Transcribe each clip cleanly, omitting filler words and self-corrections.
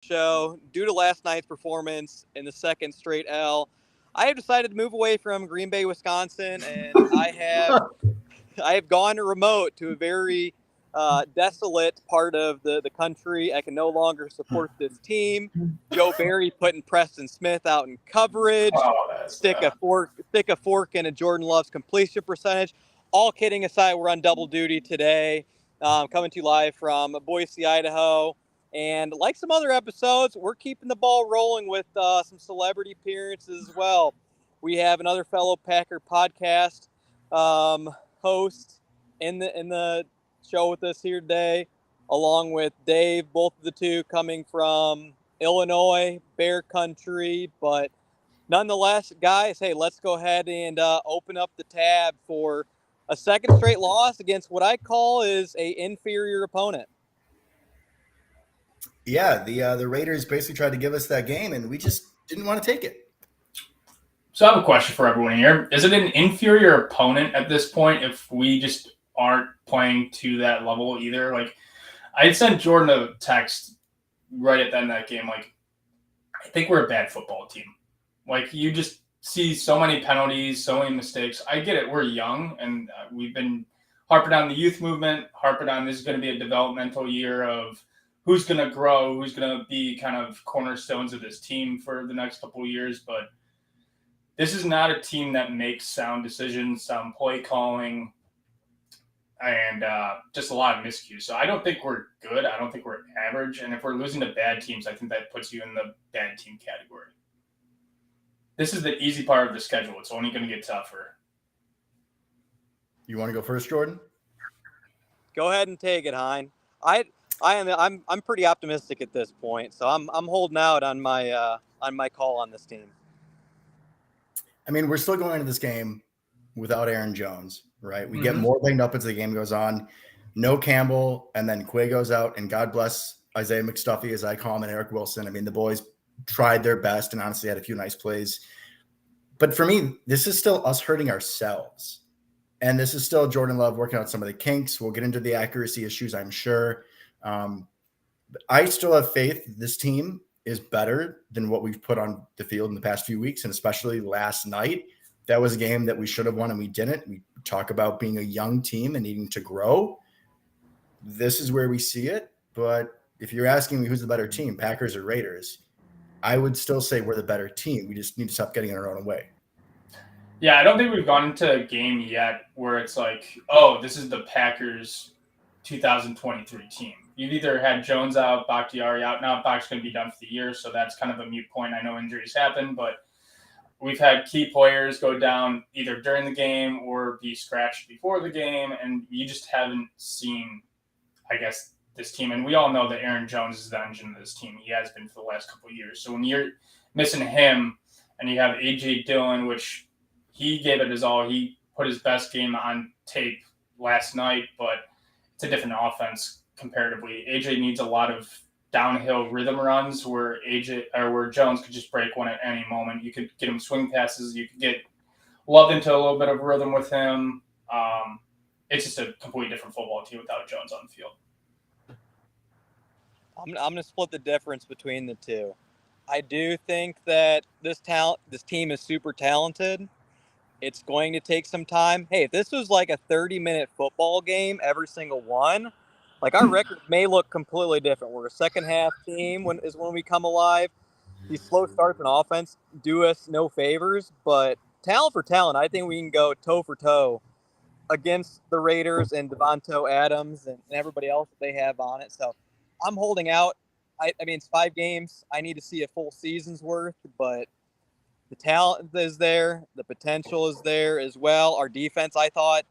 show. Due to last night's performance in the second straight L, I have decided to move away from Green Bay, Wisconsin, and I have gone remote to a very desolate part of the country. I can no longer support this team. Joe Barry putting Preston Smith out in coverage. Oh, that's bad. Stick a fork in a Jordan Love's completion percentage. All kidding aside, we're on double duty today, coming to you live from Boise, Idaho. And like some other episodes, we're keeping the ball rolling with some celebrity appearances as well. We have another fellow Packer podcast host in the show with us here today, along with Dave. Both of the two coming from Illinois, Bear Country, but nonetheless, guys, hey, let's go ahead and open up the tab for a second straight loss against what I call is a inferior opponent. Yeah, the Raiders basically tried to give us that game, and we just didn't want to take it. So I have a question for everyone here. Is it an inferior opponent at this point if we just aren't playing to that level either? Like, I had sent Jordan a text right at the end of that game. Like, I think we're a bad football team. Like, you just see so many penalties, so many mistakes. I get it. We're young, and we've been harping on the youth movement, harping on this is going to be a developmental year of who's going to grow, who's going to be kind of cornerstones of this team for the next couple of years. But this is not a team that makes sound decisions, sound play calling, and just a lot of miscues. So I don't think we're good. I don't think we're average. And if we're losing to bad teams, I think that puts you in the bad team category. This is the easy part of the schedule. It's only going to get tougher. You want to go first, Jordan? Go ahead and take it, Hein. I'm pretty optimistic at this point, so I'm holding out on my call on this team. I mean, we're still going into this game without Aaron Jones, right? We get more banged up as the game goes on. No Campbell, and then Quay goes out, and God bless Isaiah McStuffy, as I call him, and Eric Wilson. I mean, the boys tried their best and honestly had a few nice plays. But for me, this is still us hurting ourselves. And this is still Jordan Love working out some of the kinks. We'll get into the accuracy issues, I'm sure. I still have faith this team is better than what we've put on the field in the past few weeks, and especially last night. That was a game that we should have won and we didn't. We talk about being a young team and needing to grow. This is where we see it. But if you're asking me who's the better team, Packers or Raiders, I would still say we're the better team. We just need to stop getting in our own way. Yeah, I don't think we've gone into a game yet where it's like, oh, this is the Packers 2023 team. You've either had Jones out, Bakhtiari out. Now Bach's going to be done for the year, so that's kind of a moot point. I know injuries happen, but we've had key players go down either during the game or be scratched before the game, and you just haven't seen, I guess, this team. And we all know that Aaron Jones is the engine of this team. He has been for the last couple of years. So when you're missing him and you have A.J. Dillon, which he gave it his all. He put his best game on tape last night, but it's a different offense comparatively. A.J. needs a lot of downhill rhythm runs where Jones could just break one at any moment. You could get him swing passes. You could get Love into a little bit of rhythm with him. It's just a completely different football team without Jones on the field. I'm going to split the difference between the two. I do think that this team is super talented. It's going to take some time. Hey, if this was like a 30-minute football game, every single one, like our record may look completely different. We're a second half team when we come alive. These slow starts in offense do us no favors, but talent for talent, I think we can go toe for toe against the Raiders and Devontae Adams and everybody else that they have on it. So I'm holding out. I mean, it's 5 games. I need to see a full season's worth, but the talent is there. The potential is there as well. Our defense, I thought,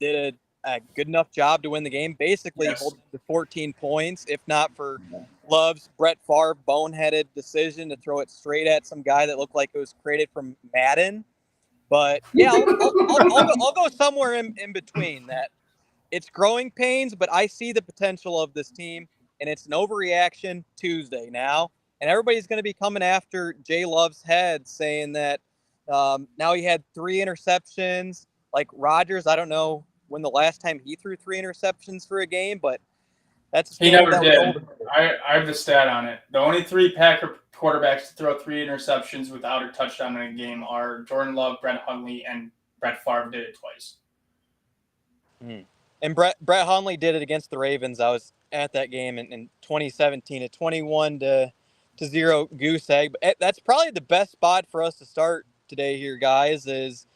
did a good enough job to win the game. Basically, holding to 14 points, if not for Love's Brett Favre boneheaded decision to throw it straight at some guy that looked like it was created from Madden. But, yeah, I'll go somewhere in between that. It's growing pains, but I see the potential of this team, and it's an overreaction Tuesday now. And everybody's going to be coming after Jay Love's head, saying that now he had 3 interceptions. Like Rodgers, I don't know when the last time he threw 3 interceptions for a game, but That's a He standard never that was did. old. I have the stat on it. The only 3 Packer quarterbacks to throw 3 interceptions without a touchdown in a game are Jordan Love, Brett Hundley, and Brett Favre did it twice. And Brett Hundley did it against the Ravens. I was at that game in 2017, a 21-0 goose egg. But that's probably the best spot for us to start today here, guys, is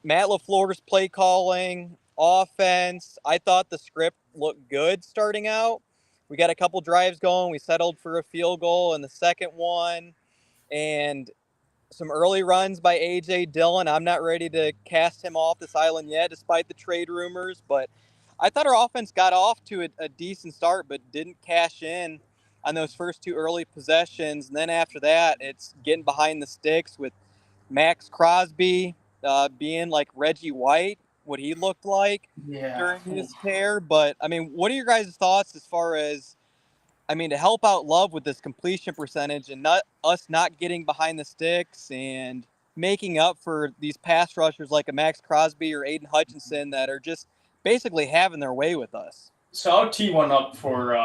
Matt LaFleur's play calling, offense. I thought the script looked good starting out. We got a couple drives going. We settled for a field goal in the second one. And some early runs by A.J. Dillon. I'm not ready to cast him off this island yet, despite the trade rumors. But I thought our offense got off to a decent start, but didn't cash in on those first 2 early possessions. And then after that, it's getting behind the sticks with Max Crosby being like Reggie White, what he looked like during his tear. But, I mean, what are your guys' thoughts as far as, I mean, to help out Love with this completion percentage and not getting behind the sticks and making up for these pass rushers like a Max Crosby or Aiden Hutchinson that are just basically having their way with us? So I'll tee one up for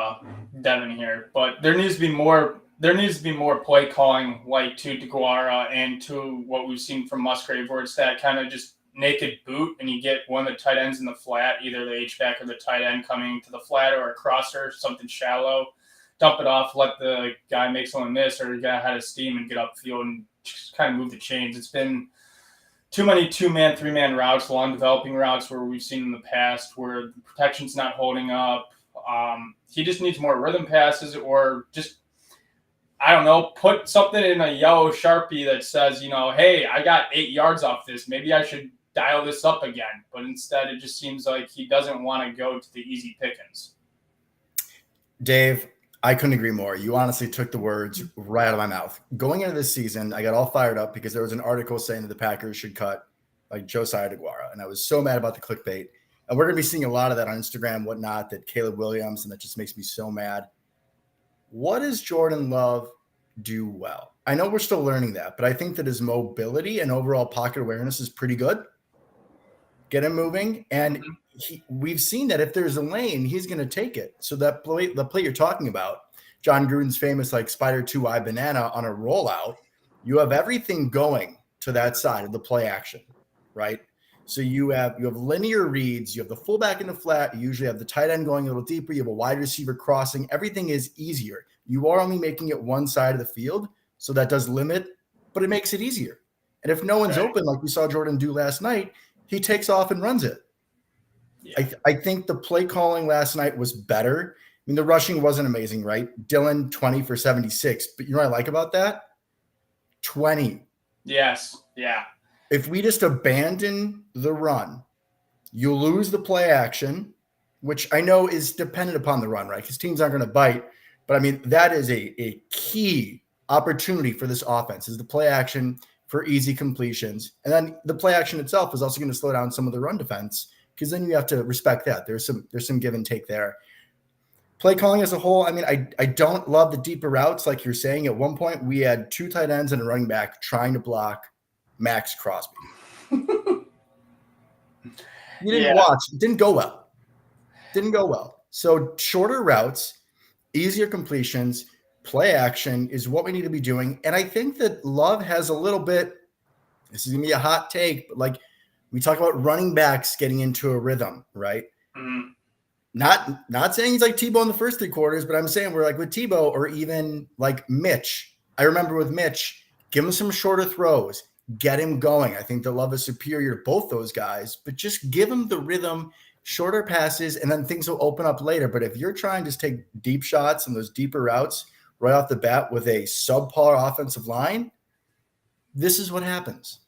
Devin here, but there needs to be more. There needs to be more play calling, like to DeGuara and to what we've seen from Musgrave, where it's that kind of just naked boot, and you get one of the tight ends in the flat, either the H-back or the tight end coming to the flat or a crosser, something shallow. Dump it off, let the guy make someone miss, or the guy had a steam and get upfield and just kind of move the chains. It's been too many 2-man, 3-man routes, long developing routes where we've seen in the past where the protection's not holding up. He just needs more rhythm passes, or just, I don't know, put something in a yellow Sharpie that says, hey, I got 8 yards off this. Maybe I should dial this up again. But instead, it just seems like he doesn't want to go to the easy pickings. Dave, I couldn't agree more. You honestly took the words right out of my mouth. Going into this season, I got all fired up because there was an article saying that the Packers should cut like Josiah DeGuara. And I was so mad about the clickbait. And we're going to be seeing a lot of that on Instagram, whatnot, that Caleb Williams, and that just makes me so mad. What does Jordan Love do well? I know we're still learning that, but I think that his mobility and overall pocket awareness is pretty good. Get him moving. And we've seen that if there's a lane, he's going to take it. So that play, the play you're talking about, John Gruden's famous like spider 2-eye banana on a rollout, you have everything going to that side of the play action, right? So you have linear reads, you have the fullback in the flat, you usually have the tight end going a little deeper, you have a wide receiver crossing, everything is easier. You are only making it one side of the field, so that does limit, but it makes it easier. And if no one's open, like we saw Jordan do last night, he takes off and runs it. Yeah. I think the play calling last night was better. I mean, the rushing wasn't amazing, right? Dillon, 20 for 76. But you know what I like about that? 20. Yes. Yeah. If we just abandon the run, you lose the play action, which I know is dependent upon the run, right? Because teams aren't going to bite. But, I mean, that is a key opportunity for this offense is the play action for easy completions. And then the play action itself is also going to slow down some of the run defense, because then you have to respect that. There's some give and take there. Play calling as a whole, I mean, I don't love the deeper routes like you're saying. At one point, we had 2 tight ends and a running back trying to block Max Crosby. You didn't watch. It didn't go well. So shorter routes, easier completions, play action is what we need to be doing. And I think that Love has a little bit, this is going to be a hot take, but like we talk about running backs getting into a rhythm, right? Mm-hmm. Not saying he's like Tebow in the first 3 quarters, but I'm saying we're like with Tebow or even like Mitch. I remember with Mitch, give him some shorter throws, get him going. I think the Love is superior to both those guys, but just give him the rhythm, shorter passes, and then things will open up later. But if you're trying to take deep shots and those deeper routes right off the bat with a subpar offensive line, this is what happens.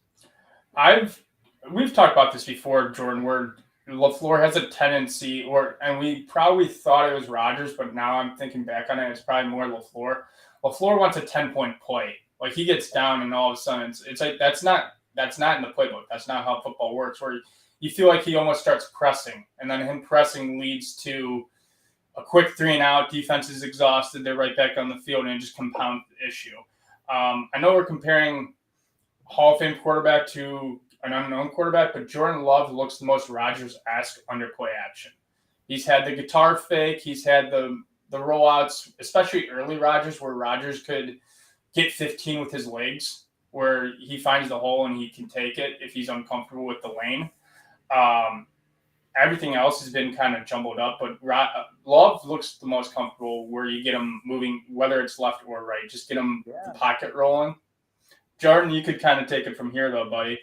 We've talked about this before, Jordan, where LaFleur has a tendency, and we probably thought it was Rodgers, but now I'm thinking back on it, it's probably more LaFleur. LaFleur wants a 10-point play. Like he gets down and all of a sudden it's like that's not in the playbook. That's not how football works, where you feel like he almost starts pressing, and then him pressing leads to a quick 3 and out. Defense is exhausted. They're right back on the field, and it just compounds the issue. I know we're comparing Hall of Fame quarterback to an unknown quarterback, but Jordan Love looks the most Rodgers-esque under play action. He's had the guitar fake. He's had the rollouts, especially early Rodgers, where Rodgers could get 15 with his legs, where he finds the hole and he can take it if he's uncomfortable with the lane. Everything else has been kind of jumbled up, but Love looks the most comfortable where you get him moving, whether it's left or right. Just get him the pocket rolling. Jordan, you could kind of take it from here, though, buddy.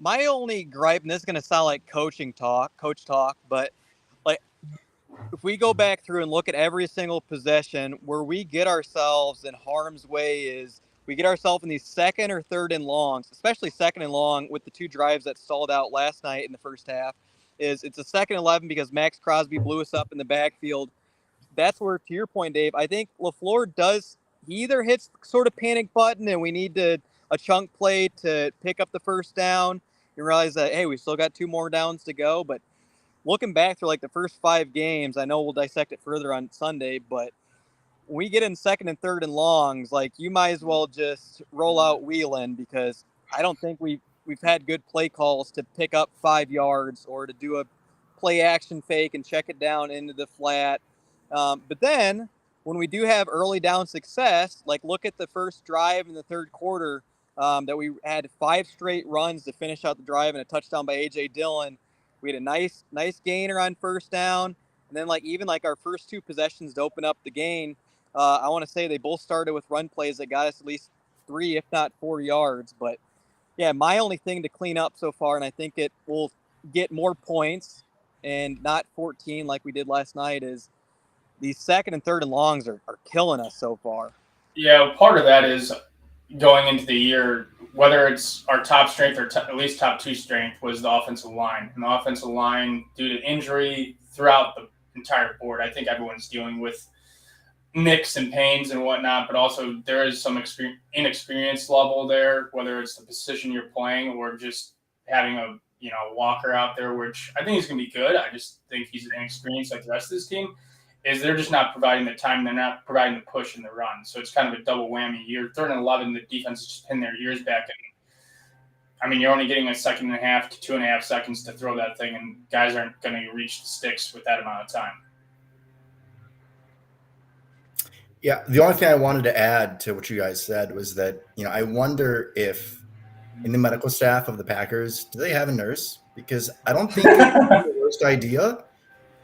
My only gripe, and this is going to sound like coach talk, but like if we go back through and look at every single possession where we get ourselves in harm's way is we get ourselves in these second or third and longs, especially second and long with the 2 drives that stalled out last night in the first half. It's a 2nd and 11 because Max Crosby blew us up in the backfield. That's where, to your point, Dave, I think LaFleur he either hits sort of panic button and we need a chunk play to pick up the first down. You realize that, hey, we still got 2 more downs to go. But looking back through like the first 5 games, I know we'll dissect it further on Sunday, but when we get in 2nd and 3rd and longs, like you might as well just roll out Wheelan because I don't think we've had good play calls to pick up 5 yards or to do a play action fake and check it down into the flat. But then when we do have early down success, like look at the first drive in the 3rd quarter that we had 5 straight runs to finish out the drive and a touchdown by A.J. Dillon. We had a nice gainer on first down. And then even our first 2 possessions to open up the game, I want to say they both started with run plays that got us at least 3, if not 4 yards. But yeah, my only thing to clean up so far, and I think it will get more points and not 14 like we did last night, is these 2nd and 3rd and longs are killing us so far. Yeah, part of that is going into the year, whether it's our top strength or at least top 2 strength, was the offensive line. And the offensive line, due to injury throughout the entire board, I think everyone's dealing with nicks and pains and whatnot, but also there is some inexperience level there, whether it's the position you're playing or just having a Walker out there, which I think he's going to be good. I just think he's inexperienced like the rest of this team. Is they're just not providing the time, they're not providing the push in the run. So it's kind of a double whammy. You're 3rd and 11, the defense is just pinning their ears back. And I mean, you're only getting 1.5 to 2.5 seconds to throw that thing, and guys aren't going to reach the sticks with that amount of time. Yeah, the only thing I wanted to add to what you guys said was that, I wonder if in the medical staff of the Packers, do they have a nurse? Because I don't think it's the worst idea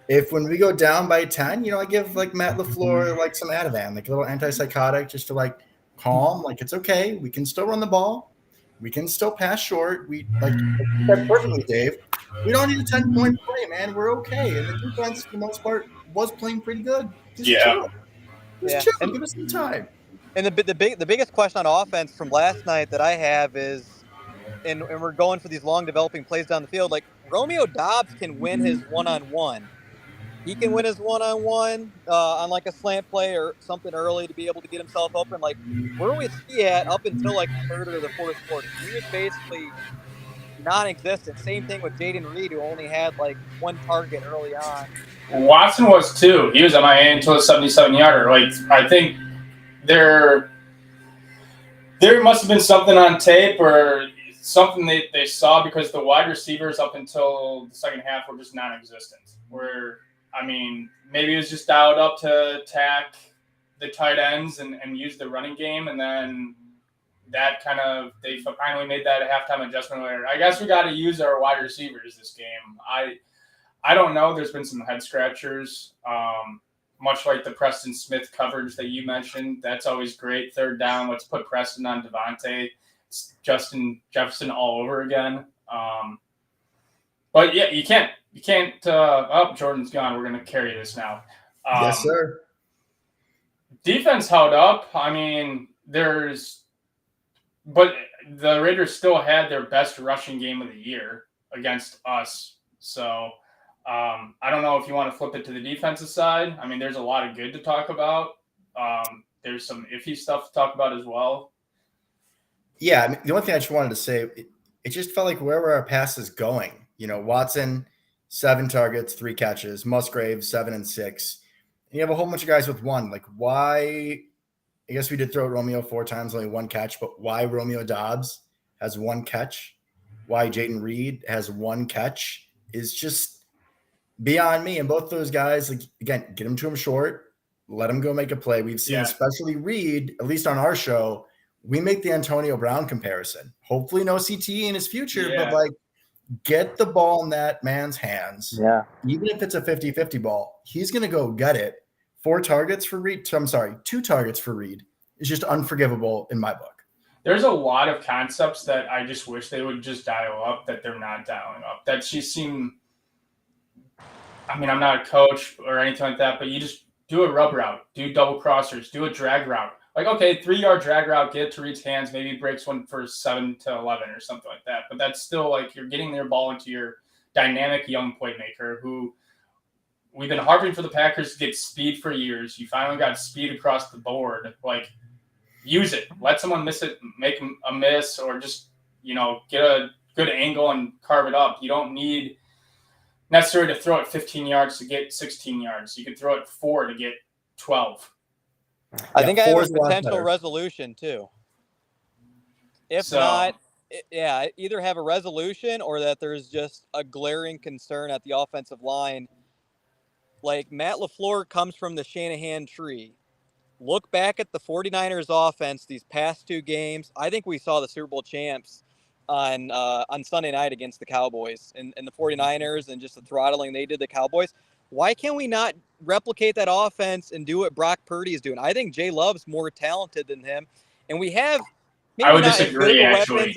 if when we go down by 10, I give Matt LaFleur some Ativan, a little antipsychotic just to calm. It's okay. We can still run the ball. We can still pass short. We you said perfectly, Dave. We don't need a 10-point play, man. We're okay. And the defense, for the most part, was playing pretty good. Chill. Chill. Give us some time. And the biggest question on offense from last night that I have is, and we're going for these long developing plays down the field, Romeo Doubs can win his one-on-one. He can win his one-on-one on a slant play or something early to be able to get himself open. Where was he at up until the 3rd or the 4th quarter? He was basically non-existent. Same thing with Jaden Reed, who only had 1 target early on. Watson was too. He was MIA until the 77-yarder. I think there must have been something on tape or something they saw, because the wide receivers up until the second half were just non-existent. Maybe it was just dialed up to attack the tight ends and use the running game, and then that they finally made that halftime adjustment where I guess we got to use our wide receivers this game. I don't know. There's been some head scratchers, much like the Preston Smith coverage that you mentioned. That's always great. 3rd down, let's put Preston on Devontae. It's Justin Jefferson all over again. But yeah, you can't. Jordan's gone. We're going to carry this now. Yes, sir. Defense held up. But the Raiders still had their best rushing game of the year against us. So I don't know if you want to flip it to the defensive side. There's a lot of good to talk about. There's some iffy stuff to talk about as well. Yeah, the only thing I just wanted to say, it just felt like where were our passes going? Watson, 7 targets, 3 catches. Musgrave, 7 and 6. And you have a whole bunch of guys with 1. Why? I guess we did throw Romeo 4 times, only 1 catch, but why Romeo Doubs has 1 catch? Why Jaden Reed has 1 catch is just beyond me. And both those guys, like, again, get them to him short, let him go make a play. We've seen, especially Reed, at least on our show, we make the Antonio Brown comparison. Hopefully no CTE in his future, but like, get the ball in that man's hands. Yeah. Even if it's a 50-50 ball, he's going to go get it. 2 targets for Reed is just unforgivable in my book. There's a lot of concepts that I just wish they would just dial up that they're not dialing up. That just seem, I mean, I'm not a coach or anything like that, but you just do a rub route, do double crossers, do a drag route. Like, okay, 3-yard drag route, get it to Reed's hands, maybe breaks one for 7 to 11 or something like that. But that's still like you're getting their ball into your dynamic young playmaker who we've been harping for the Packers to get speed for years. You finally got speed across the board. Like, use it. Let someone miss it, make a miss, or just, get a good angle and carve it up. You don't need necessarily to throw it 15 yards to get 16 yards. You can throw it 4 to get 12. I think I have a potential resolution too. If not, either have a resolution or that there's just a glaring concern at the offensive line. Like, Matt LaFleur comes from the Shanahan tree. Look back at the 49ers offense these past 2 games. I think we saw the Super Bowl champs on Sunday night against the Cowboys and the 49ers and just the throttling they did the Cowboys. Why can we not replicate that offense and do what Brock Purdy is doing? I think Jay Love's more talented than him. And we have I would disagree, actually.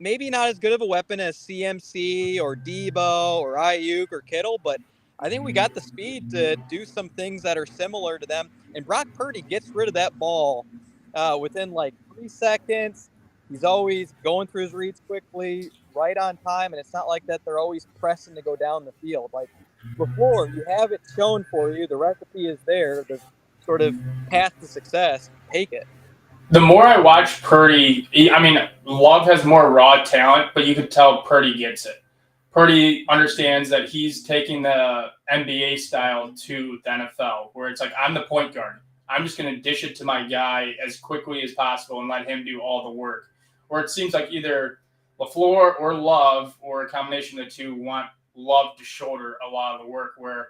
Maybe not as good of a weapon as CMC or Debo or Ayuk or Kittle, but I think we got the speed to do some things that are similar to them. And Brock Purdy gets rid of that ball within like 3 seconds. He's always going through his reads quickly, right on time, and it's not like that they're always pressing to go down the field. Like, before, you have it shown for you. The recipe is there. The sort of path to success. Take it. The more I watch Purdy, I mean, Love has more raw talent, but you could tell Purdy gets it. Purdy understands that he's taking the NBA style to the NFL, where it's like, I'm the point guard. I'm just going to dish it to my guy as quickly as possible and let him do all the work. Where it seems like either LaFleur or Love, or a combination of the two, want Love to shoulder a lot of the work, where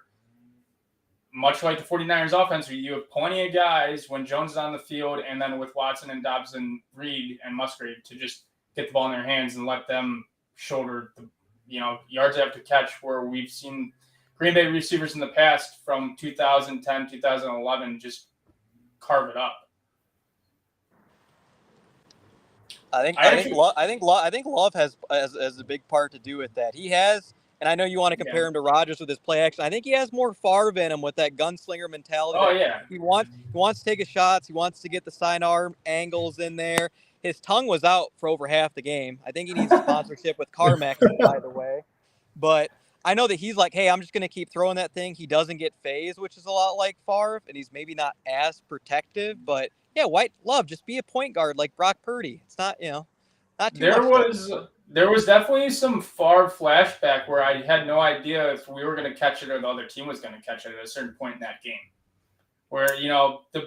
much like the 49ers offense, you have plenty of guys when Jones is on the field, and then with Watson and Dobbs and Reed and Musgrave to just get the ball in their hands and let them shoulder the yards they have to catch, where we've seen Green Bay receivers in the past from 2010, 2011 just carve it up. I think Love has a big part to do with that. He has, and I know you want to compare him to Rodgers with his play action. I think he has more Favre in him with that gunslinger mentality. Oh yeah, he wants to take his shots. He wants to get the sidearm angles in there. His tongue was out for over half the game. I think he needs a sponsorship with Carmex, by the way. But I know that he's like, hey, I'm just going to keep throwing that thing. He doesn't get phased, which is a lot like Favre, and he's maybe not as protective. But, yeah, Love, just be a point guard like Brock Purdy. It's not, not too much. There was definitely some Favre flashback where I had no idea if we were going to catch it or the other team was going to catch it at a certain point in that game. Where,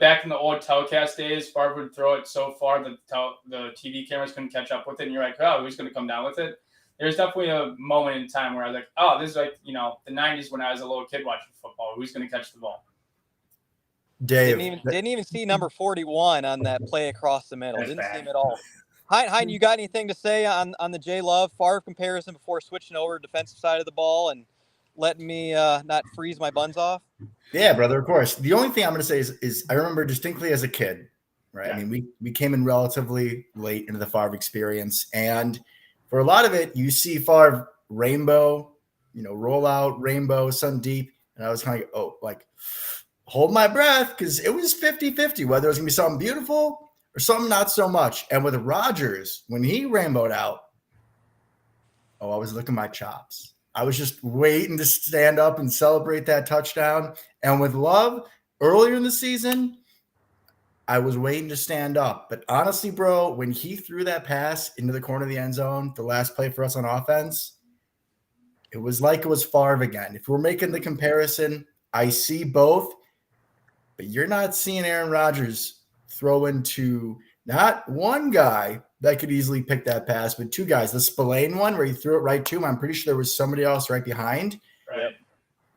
back in the old telecast days, Favre would throw it so far that the TV cameras couldn't catch up with it, and you're like, oh, who's going to come down with it? There's definitely a moment in time where I was like, oh, this is like, the 90s when I was a little kid watching football. Who's going to catch the ball? Dave. Didn't even see number 41 on that play across the middle. Didn't see him at all. Hein, you got anything to say on the J Love Favre comparison before switching over to defensive side of the ball and letting me not freeze my buns off? Yeah, brother, of course. The only thing I'm going to say is I remember distinctly as a kid, right? Yeah. I mean, we came in relatively late into the Favre experience, and for a lot of it, you see Favre rainbow, roll out, rainbow, sun deep, and I was kind of hold my breath, because it was 50-50, whether it was going to be something beautiful or something not so much. And with Rodgers, when he rainbowed out, I was licking my chops. I was just waiting to stand up and celebrate that touchdown. And with Love, earlier in the season, I was waiting to stand up. But honestly, bro, when he threw that pass into the corner of the end zone, the last play for us on offense, it was like it was Favre again. If we're making the comparison, I see both. But you're not seeing Aaron Rodgers throw into not one guy that could easily pick that pass, but 2 guys. The Spillane one where he threw it right to him, I'm pretty sure there was somebody else right behind. Right.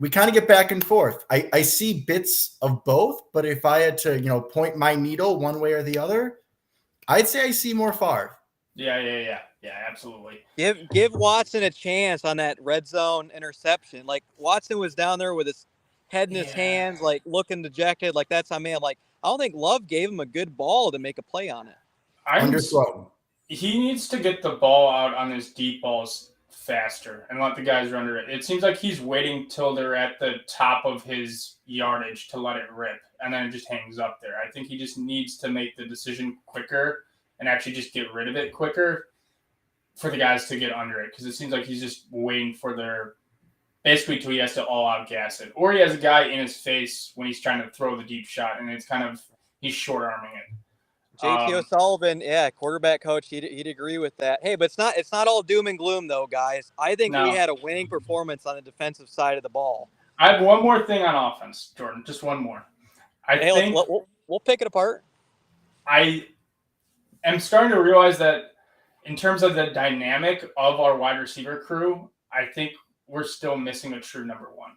we kind of get back and forth. I see bits of both, but if I had to, point my needle one way or the other, I'd say I see more Favre. Yeah, absolutely. Give Watson a chance on that red zone interception. Like Watson was down there with his head in his hands, like looking dejected, like that's on me. I'm like, I don't think Love gave him a good ball to make a play on it. Underthrown. He needs to get the ball out on his deep balls faster and let the guys run it. It seems like he's waiting till they're at the top of his yardage to let it rip, and then it just hangs up there. I think he just needs to make the decision quicker and actually just get rid of it quicker for the guys to get under it, because it seems like he's just waiting for their basically till he has to all out gas it, or he has a guy in his face when he's trying to throw the deep shot, and it's kind of he's short arming it. JT O'Sullivan, quarterback coach, he'd agree with that. Hey, but it's not all doom and gloom though, guys. I think we had a winning performance on the defensive side of the ball. I have one more thing on offense, Jordan. Just one more. I think we'll pick it apart. I am starting to realize that in terms of the dynamic of our wide receiver crew, I think we're still missing a true number one.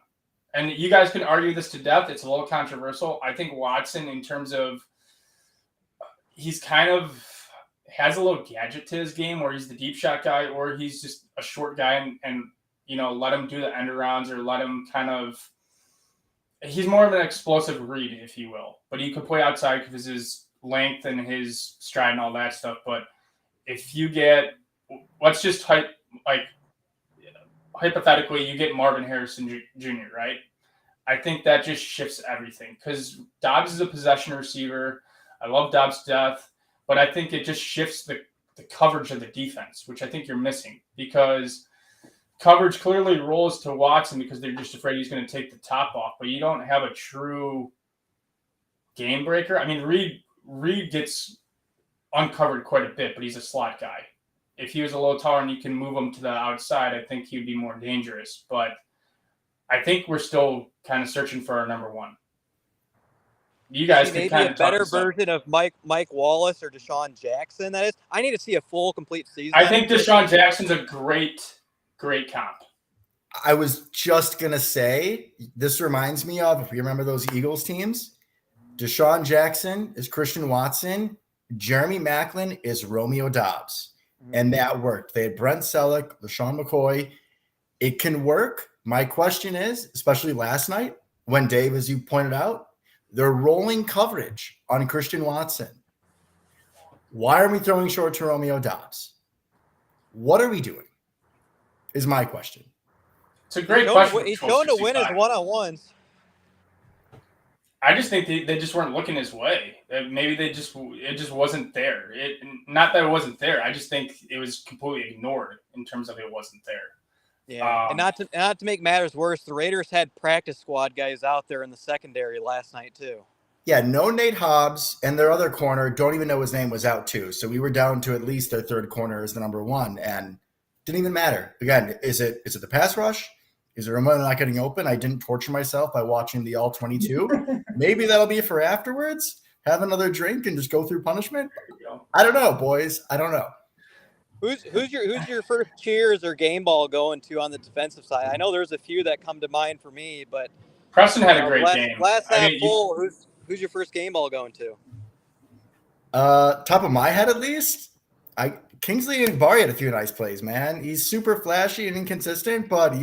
And you guys can argue this to death. It's a little controversial. I think Watson, in terms of he's kind of has a little gadget to his game where he's the deep shot guy, or he's just a short guy and let him do the end arounds, or let him he's more of an explosive read, if you will. But he could play outside because his length and his stride and all that stuff. But if you get, let's just hypothetically, you get Marvin Harrison Jr., right? I think that just shifts everything, because Dobbs is a possession receiver. I love Dobbs to death, but I think it just shifts the coverage of the defense, which I think you're missing, because coverage clearly rolls to Watson because they're just afraid he's going to take the top off, but you don't have a true game breaker. I mean, Reed gets uncovered quite a bit, but he's a slot guy. If he was a little taller and you can move him to the outside, I think he'd be more dangerous. But I think we're still kind of searching for our number one. You guys could kind of a better version of Mike Wallace or Deshaun Jackson. That is, I need to see a full, complete season. I think Deshaun Jackson's a great comp. I was just gonna say, this reminds me of, if you remember those Eagles teams, Deshaun Jackson is Christian Watson, Jeremy Maclin is Romeo Dobbs, and that worked. They had Brent Selleck, LaShawn McCoy. It can work. My question is, especially last night, when Dave, as you pointed out, they're rolling coverage on Christian Watson. Why are we throwing short to Romeo Dobbs? What are we doing? Is my question. It's a great question. He's going to win his one-on-ones. I just think they just weren't looking his way. Maybe it just wasn't there. Not that it wasn't there. I just think it was completely ignored in terms of it wasn't there. Yeah, and not to make matters worse, the Raiders had practice squad guys out there in the secondary last night too. Yeah, no Nate Hobbs, and their other corner, don't even know his name, was out too. So we were down to at least their third corner as the number one, and didn't even matter. Again, is it the pass rush? Is it Ramon not getting open? I didn't torture myself by watching the all 22. Maybe that'll be for afterwards. Have another drink and just go through punishment. I don't know, boys. I don't know. Who's your first cheers or game ball going to on the defensive side? I know there's a few that come to mind for me, but Preston had a great game. Last half full. Who's your first game ball going to? Top of my head, at least, Kingsley Enagbare had a few nice plays, man. He's super flashy and inconsistent, but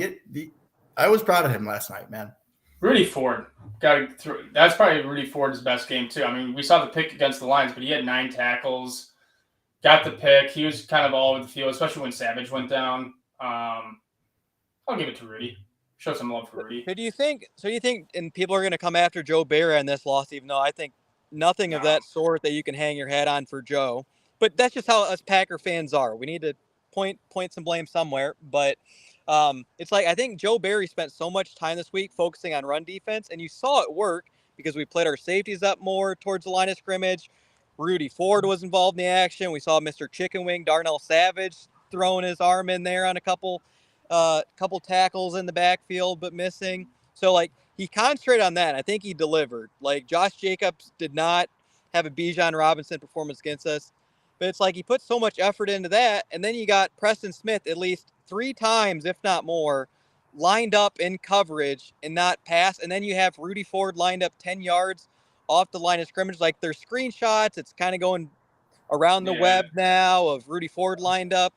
I was proud of him last night, man. Rudy Ford that's probably Rudy Ford's best game too. I mean, we saw the pick against the Lions, but he had 9 tackles. Got the pick. He was kind of all over the field, especially when Savage went down. I'll give it to Rudy. Show some love for Rudy. So do you think, and people are going to come after Joe Barry on this loss, even though I think nothing of that sort that you can hang your hat on for Joe. But that's just how us Packer fans are. We need to point some blame somewhere. But it's like I think Joe Barry spent so much time this week focusing on run defense, and you saw it work because we played our safeties up more towards the line of scrimmage. Rudy Ford was involved in the action. We saw Mr. Chicken Wing, Darnell Savage, throwing his arm in there on a couple tackles in the backfield, but missing. So, like, he concentrated on that. I think he delivered. Like, Josh Jacobs did not have a Bijan Robinson performance against us. But it's like he put so much effort into that. And then you got Preston Smith at least 3 times, if not more, lined up in coverage and not pass. And then you have Rudy Ford lined up 10 yards off the line of scrimmage. Like there's screenshots. It's kind of going around the web now of Rudy Ford lined up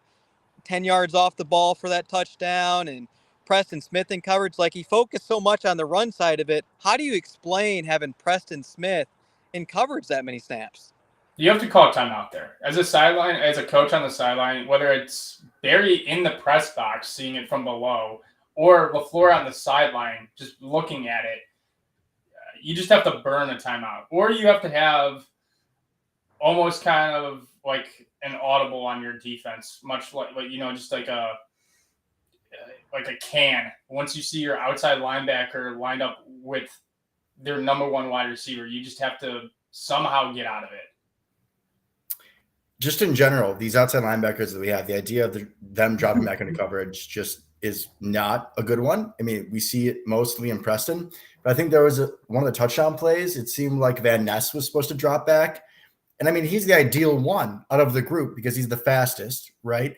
10 yards off the ball for that touchdown, and Preston Smith in coverage. Like he focused so much on the run side of it. How do you explain having Preston Smith in coverage that many snaps? You have to call a timeout there. As a coach on the sideline, whether it's Barry in the press box seeing it from below or LaFleur on the sideline just looking at it, you just have to burn a timeout. Or you have to have almost kind of like an audible on your defense, much like just like a can. Once you see your outside linebacker lined up with their number one wide receiver, you just have to somehow get out of it. Just in general, these outside linebackers that we have, the idea of them dropping back into coverage just is not a good one. I mean, we see it mostly in Preston, but I think there was one of the touchdown plays. It seemed like Van Ness was supposed to drop back. And I mean, he's the ideal one out of the group because he's the fastest, right?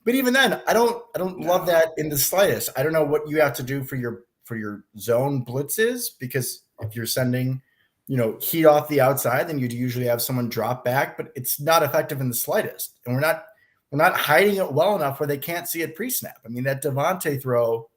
But even then, I don't love that in the slightest. I don't know what you have to do for your zone blitzes, because if you're sending heat off the outside, then you'd usually have someone drop back, but it's not effective in the slightest. And we're not hiding it well enough where they can't see it pre-snap. I mean, that Devontae throw,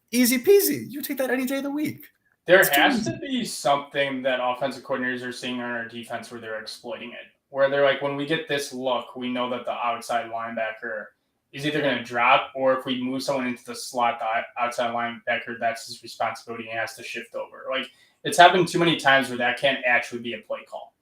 easy peasy. You take that any day of the week. There has to be something that offensive coordinators are seeing on our defense where they're exploiting it, where they're like, when we get this look, we know that the outside linebacker is either going to drop, or if we move someone into the slot, the outside linebacker, that's his responsibility and he has to shift over. Like, it's happened too many times where that can't actually be a play call.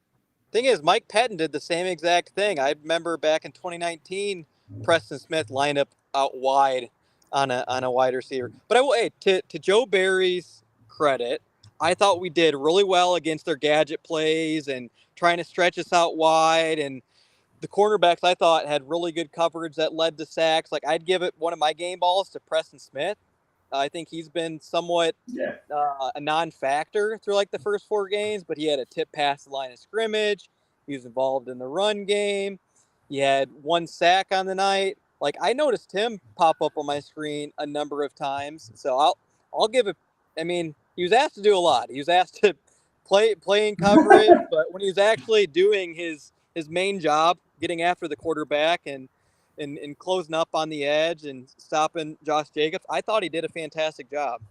Thing is, Mike Pettin did the same exact thing. I remember back in 2019, Preston Smith lined up out wide on a wide receiver. But I will, to Joe Barry's credit, I thought we did really well against their gadget plays and trying to stretch us out wide. And the cornerbacks, I thought, had really good coverage that led to sacks. Like, I'd give it one of my game balls to Preston Smith. I think he's been somewhat a non-factor through like the first 4 games, but he had a tip past the line of scrimmage. He was involved in the run game. He had 1 sack on the night. Like, I noticed him pop up on my screen a number of times. So I'll give it. I mean, he was asked to do a lot. He was asked to play in coverage, but when he was actually doing his main job, getting after the quarterback and closing up on the edge and stopping Josh Jacobs, I thought he did a fantastic job.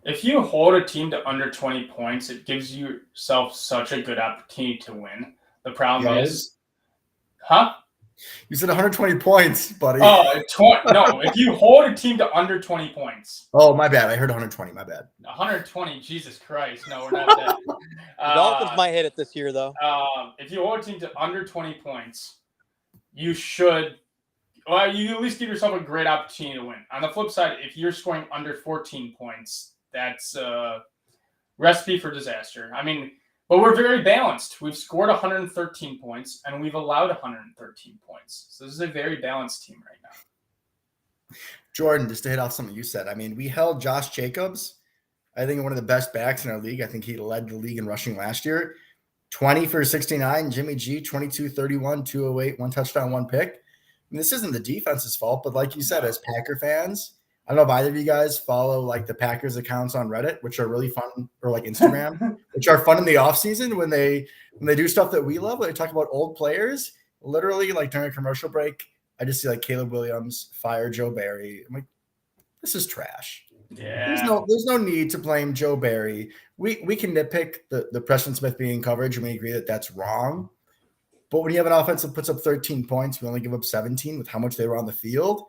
If you hold a team to under 20 points, it gives yourself such a good opportunity to win. The problem is, You said 120 points, buddy. Oh, no, if you hold a team to under 20 points. Oh, my bad. I heard 120. My bad. 120, Jesus Christ. No, we're not that. The Dolphins might hit it this year, though. If you hold a team to under 20 points, you should – well, you at least give yourself a great opportunity to win. On the flip side, if you're scoring under 14 points, that's a recipe for disaster. I mean, but we're very balanced. We've scored 113 points, and we've allowed 113 points. So this is a very balanced team right now. Jordan, just to hit off something you said, I mean, we held Josh Jacobs, I think one of the best backs in our league. I think he led the league in rushing last year. 20 for 69. Jimmy G, 22, 31, 208, 1 touchdown, 1 pick. And this isn't the defense's fault, but like you said, as Packer fans, I don't know if either of you guys follow like the Packers accounts on Reddit, which are really fun, or like Instagram, which are fun in the offseason when they do stuff that we love, when they talk about old players. Literally, like during a commercial break, I just see like Caleb Williams fire Joe Barry. I'm like, this is trash. Yeah. There's no need to blame Joe Barry. We can nitpick the Preston Smith being in coverage, and we agree that that's wrong. But when you have an offense that puts up 13 points, we only give up 17 with how much they were on the field.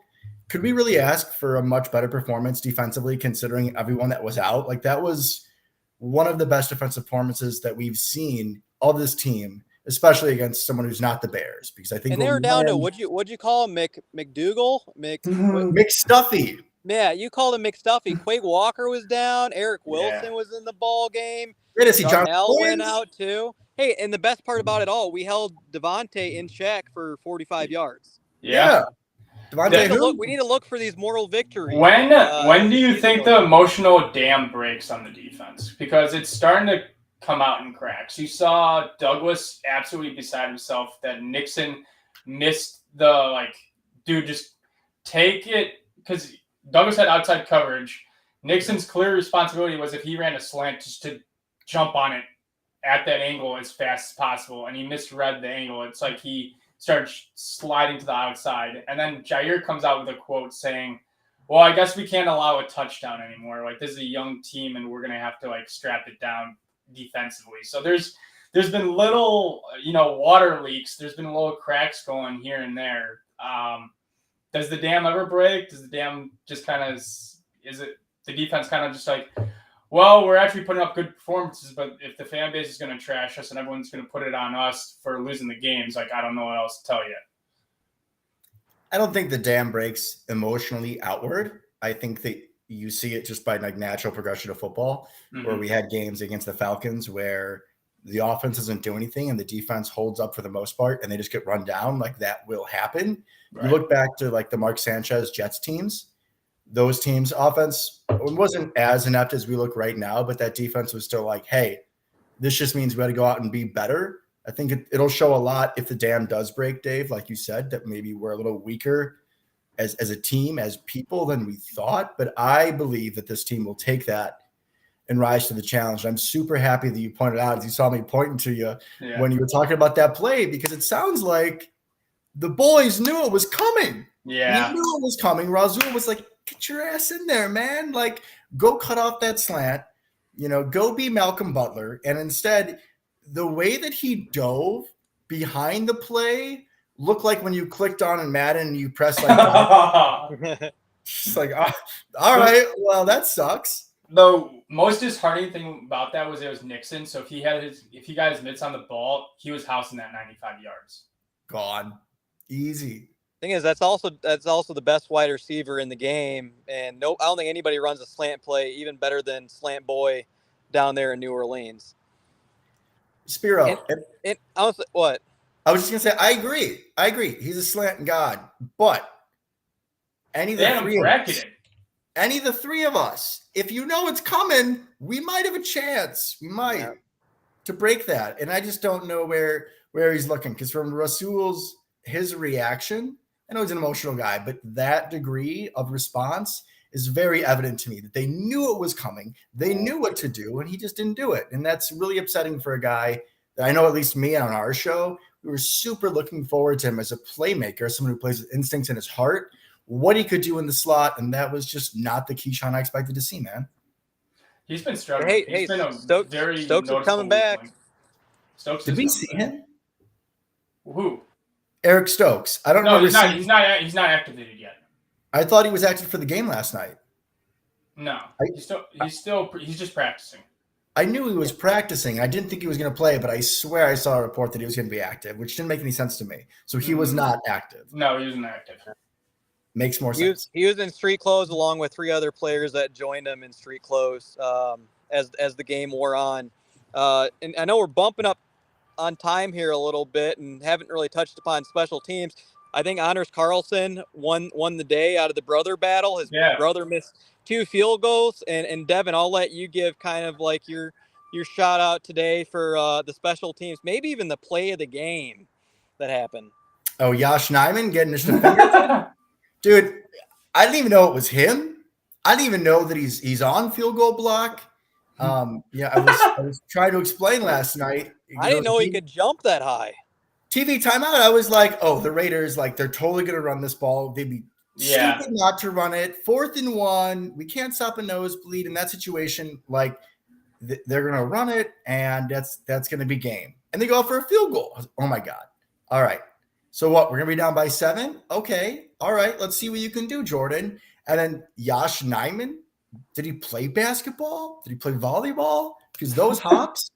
Could we really ask for a much better performance defensively, considering everyone that was out? Like, that was one of the best defensive performances that we've seen of this team, especially against someone who's not the Bears. Because I think, and they were down to what'd you call him, McDougal, McStuffy. Yeah, you called him McStuffy. Quake Walker was down. Eric Wilson was in the ball game. Good to see John L went out too. Hey, and the best part about it all, we held Devontae in check for 45 yards. Yeah. We need to look for these moral victories. When do you think the emotional dam breaks on the defense? Because it's starting to come out in cracks. You saw Douglas absolutely beside himself that Nixon missed the, dude, just take it. Because Douglas had outside coverage. Nixon's clear responsibility was if he ran a slant just to jump on it at that angle as fast as possible, and he misread the angle. It's like he started sliding to the outside, and then Jair comes out with a quote saying, well, I guess we can't allow a touchdown anymore. Like, this is a young team, and we're going to have to, like, strap it down defensively. So there's been little, water leaks. There's been little cracks going here and there. Does the dam ever break? Does the dam just kind of, is it the defense kind of just like, well, we're actually putting up good performances, but if the fan base is going to trash us and everyone's going to put it on us for losing the games, like, I don't know what else to tell you. I don't think the dam breaks emotionally outward. I think that you see it just by like natural progression of football, where we had games against the Falcons where the offense doesn't do anything and the defense holds up for the most part and they just get run down. Like, that will happen. Right. You look back to like the Mark Sanchez Jets teams, those teams' offense wasn't as inept as we look right now, but that defense was still like, hey, this just means we got to go out and be better. I think it'll show a lot if the dam does break, Dave, like you said, that maybe we're a little weaker as a team, as people than we thought. But I believe that this team will take that and rise to the challenge. I'm super happy that you pointed out, as you saw me pointing to you when you were talking about that play, because it sounds like the boys knew it was coming. Yeah. We knew it was coming. Rasul was like, get your ass in there, man. Like, go cut off that slant, go be Malcolm Butler. And instead, the way that he dove behind the play looked like when you clicked on in Madden and you press like, just like, all right, well, that sucks. The most disheartening thing about that was it was Nixon. So if he got his mitts on the ball, he was housing that 95 yards. Gone. Easy. Thing is, that's also the best wide receiver in the game, and I don't think anybody runs a slant play even better than Slant Boy down there in New Orleans. Spiro, what? I was just gonna say, I agree. He's a slant god, but any of the three of us, if you know it's coming, we might have a chance. We might to break that, and I just don't know where he's looking, because from Rasul's his reaction, I know he's an emotional guy, but that degree of response is very evident to me that they knew it was coming. They knew what to do, and he just didn't do it. And that's really upsetting for a guy that I know, at least me on our show, we were super looking forward to him as a playmaker, someone who plays with instincts in his heart, what he could do in the slot. And that was just not the Keyshawn I expected to see, man. He's been struggling. He's been Stokes is coming back. Did we see him? Who? Eric Stokes. I don't know. He's not activated yet. I thought he was active for the game last night. No, he's just practicing. I knew he was practicing. I didn't think he was going to play, but I swear I saw a report that he was going to be active, which didn't make any sense to me. So he was not active. No, he wasn't active. Makes more sense. He was in street clothes along with 3 other players that joined him in street clothes as the game wore on. And I know we're bumping up on time here a little bit and haven't really touched upon special teams. I think Anders Carlson won the day out of the brother battle. His brother missed 2 field goals. And Devin, I'll let you give kind of like your shout out today for the special teams, maybe even the play of the game that happened. Oh, Josh Nijman getting his finger. Dude, I didn't even know it was him. I didn't even know that he's on field goal block. I was trying to explain last night. I didn't know he could jump that high. TV timeout. I was like, oh, the Raiders, like, they're totally going to run this ball. They'd be stupid not to run it. 4th and 1. We can't stop a nosebleed in that situation. Like, they're going to run it, and that's going to be game. And they go for a field goal. Oh, my God. All right. So what? We're going to be down by 7? Okay. All right. Let's see what you can do, Jordan. And then Josh Nijman. Did he play basketball? Did he play volleyball? Because those hops,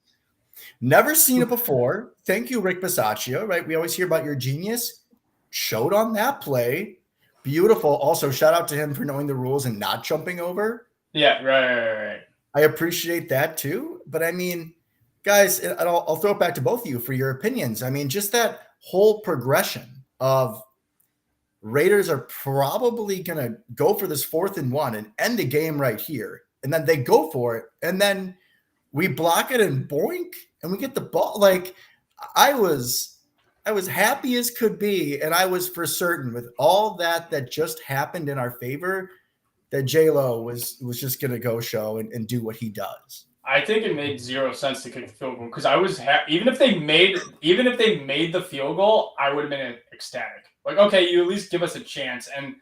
never seen it before. Thank you, Rick Bisaccia, right? We always hear about your genius. Showed on that play. Beautiful. Also, shout out to him for knowing the rules and not jumping over. Yeah, right. I appreciate that too. But I mean, guys, I'll throw it back to both of you for your opinions. I mean, just that whole progression of Raiders are probably going to go for this 4th and 1 and end the game right here. And then they go for it. And then we block it and boink and we get the ball. Like, I was happy as could be. And I was for certain with all that just happened in our favor, that J-Lo was just going to go show and do what he does. I think it made zero sense to kick the field goal because I was even if they made the field goal, I would have been ecstatic. Like, okay, you at least give us a chance. And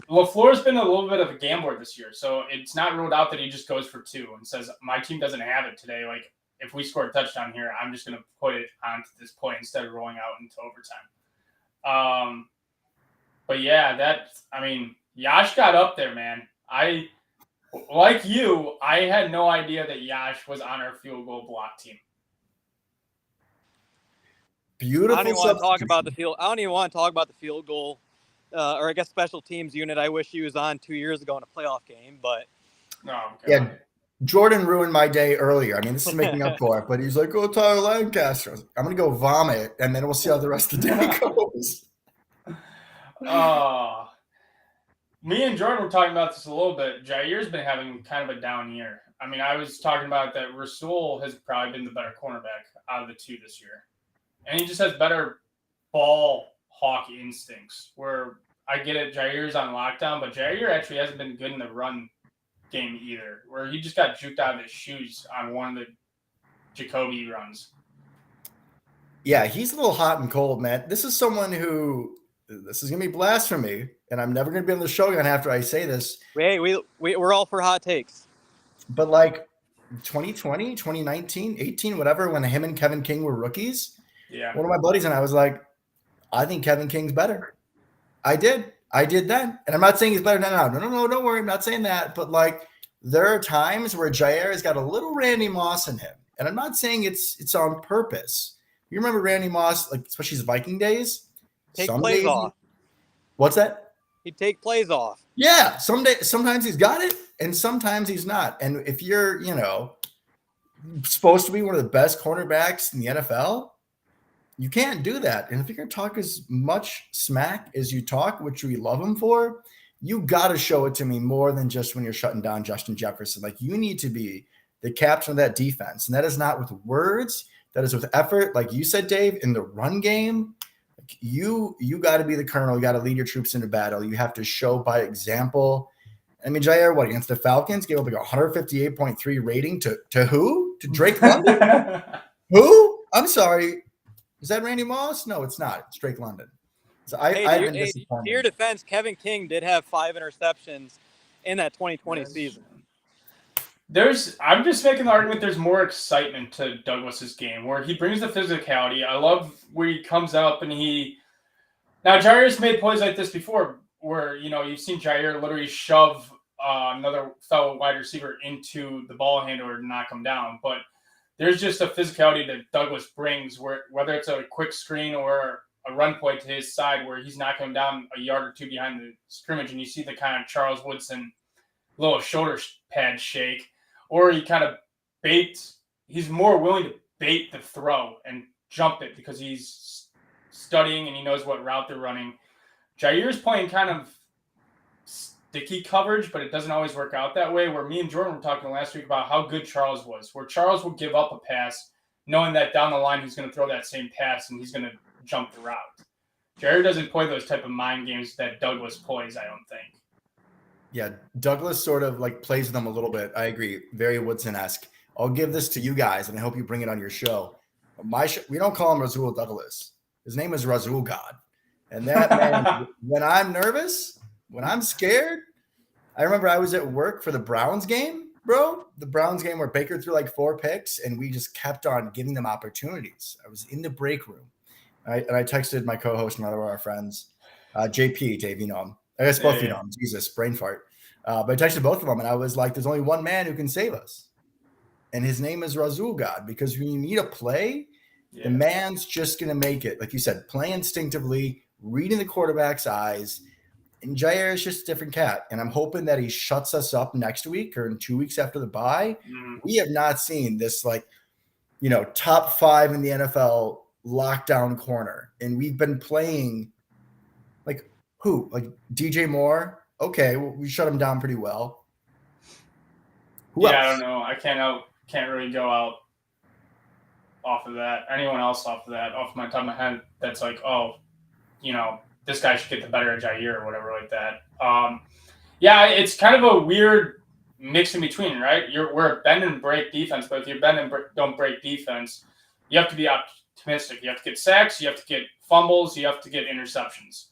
LaFleur's been a little bit of a gambler this year, so it's not ruled out that he just goes for 2 and says, my team doesn't have it today. Like, if we score a touchdown here, I'm just going to put it onto this play instead of rolling out into overtime. But yeah, Yash got up there, man. Like you, I had no idea that Yash was on our field goal block team. Beautiful. I don't even want to talk about the field. I don't even want to talk about the field goal, or I guess special teams unit. I wish he was on 2 years ago in a playoff game, but yeah, Jordan ruined my day earlier. I mean, this is making up for it, but he's like, "Oh, Tyler Lancaster." I'm gonna go vomit, and then we'll see how the rest of the day goes. Me and Jordan were talking about this a little bit. Jair's been having kind of a down year. I mean, I was talking about that Rasul has probably been the better cornerback out of the 2 this year. And he just has better ball hawk instincts where I get it, Jair's on lockdown, but Jair actually hasn't been good in the run game either, where he just got juked out of his shoes on one of the Jacoby runs. Yeah, he's a little hot and cold, man. This is someone who this is going to be blasphemy, and I'm never going to be on the show again after I say this. Hey, we're all for hot takes. But like 2020, 2019, 18, whatever, when him and Kevin King were rookies, one of my buddies and I was like, I think Kevin King's better. I did then. And I'm not saying he's better now. No, don't worry. I'm not saying that. But like there are times where Jair has got a little Randy Moss in him. And I'm not saying it's on purpose. You remember Randy Moss, like especially his Viking days? Take plays off. What's that? He'd take plays off. Yeah. Sometimes he's got it and sometimes he's not. And if you're, supposed to be one of the best cornerbacks in the NFL, you can't do that. And if you're going to talk as much smack as you talk, which we love him for, you got to show it to me more than just when you're shutting down Justin Jefferson. Like you need to be the captain of that defense. And that is not with words. That is with effort. Like you said, Dave, in the run game, you got to be the colonel. You got to lead your troops into battle. You have to show by example. I mean, Jair, against the Falcons, gave up like 158.3 rating to who? To Drake London? Who? I'm sorry. Is that Randy Moss? No, it's not. It's Drake London. So I've been disappointed. To your defense, Kevin King did have 5 interceptions in that 2020 season. I'm just making the argument there's more excitement to Douglas's game where he brings the physicality. I love where he comes up and now Jair's made plays like this before where, you've seen Jair literally shove another fellow wide receiver into the ball handler to knock him down. But there's just a physicality that Douglas brings where whether it's a quick screen or a run play to his side where he's knocking him down a yard or 2 behind the scrimmage and you see the kind of Charles Woodson little shoulder pad shake. Or he kind of he's more willing to bait the throw and jump it because he's studying and he knows what route they're running. Jair's playing kind of sticky coverage, but it doesn't always work out that way. Where me and Jordan were talking last week about how good Charles was, where Charles will give up a pass knowing that down the line he's going to throw that same pass and he's going to jump the route. Jair doesn't play those type of mind games that Douglas plays, I don't think. Yeah, Douglas sort of like plays them a little bit. I agree. Very Woodson-esque. I'll give this to you guys, and I hope you bring it on your show. We don't call him Rasul Douglas. His name is Rasul God. And that man, when I'm nervous, when I'm scared, I remember I was at work for the Browns game, bro. The Browns game where Baker threw like 4 picks, and we just kept on giving them opportunities. I was in the break room. And I texted my co-host, another of our friends, JP, Dave, you know him. I guess both of you know him. Jesus, brain fart. But I texted both of them, and I was like, there's only one man who can save us. And his name is Rasul God, because when you need a play, the man's just going to make it. Like you said, play instinctively, reading the quarterback's eyes. And Jair is just a different cat. And I'm hoping that he shuts us up next week or in 2 weeks after the bye. We have not seen this, top 5 in the NFL lockdown corner. And we've been playing who? Like DJ Moore? Okay, well, we shut him down pretty well. Who else? I don't know. I can't really go out off of that. Anyone else off of that, off my top of my head, that's like, this guy should get the better of Jair or whatever like that. Yeah, it's kind of a weird mix in between, right? We're a bend and break defense, but if you bend and don't break defense, you have to be optimistic. You have to get sacks, you have to get fumbles, you have to get interceptions.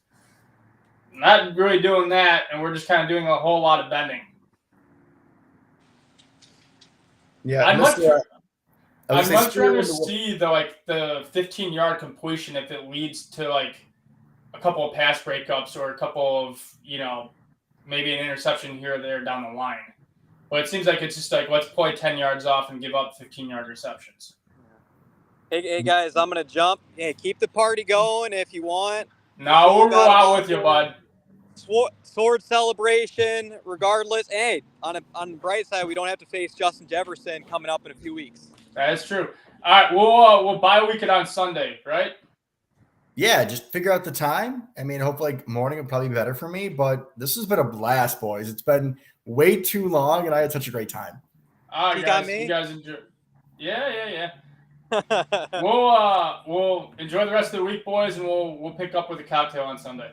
Not really doing that, and we're just kind of doing a whole lot of bending. Yeah, I'd much rather the see the 15-yard completion if it leads to like a couple of pass breakups or a couple of maybe an interception here or there down the line. But it seems like it's just like, let's play 10 yards off and give up 15-yard receptions. Hey guys, I'm gonna jump. Hey, keep the party going if you want. No, we'll go out with you, bud. Sword celebration, regardless. Hey, on the bright side, we don't have to face Justin Jefferson coming up in a few weeks. That is true. All right, we'll bye week it on Sunday, right? Yeah, just figure out the time. I mean, hopefully morning will probably be better for me, but this has been a blast, boys. It's been way too long, and I had such a great time. All right, guys, you guys enjoy. Yeah. We'll enjoy the rest of the week, boys, and we'll pick up with a cocktail on Sunday.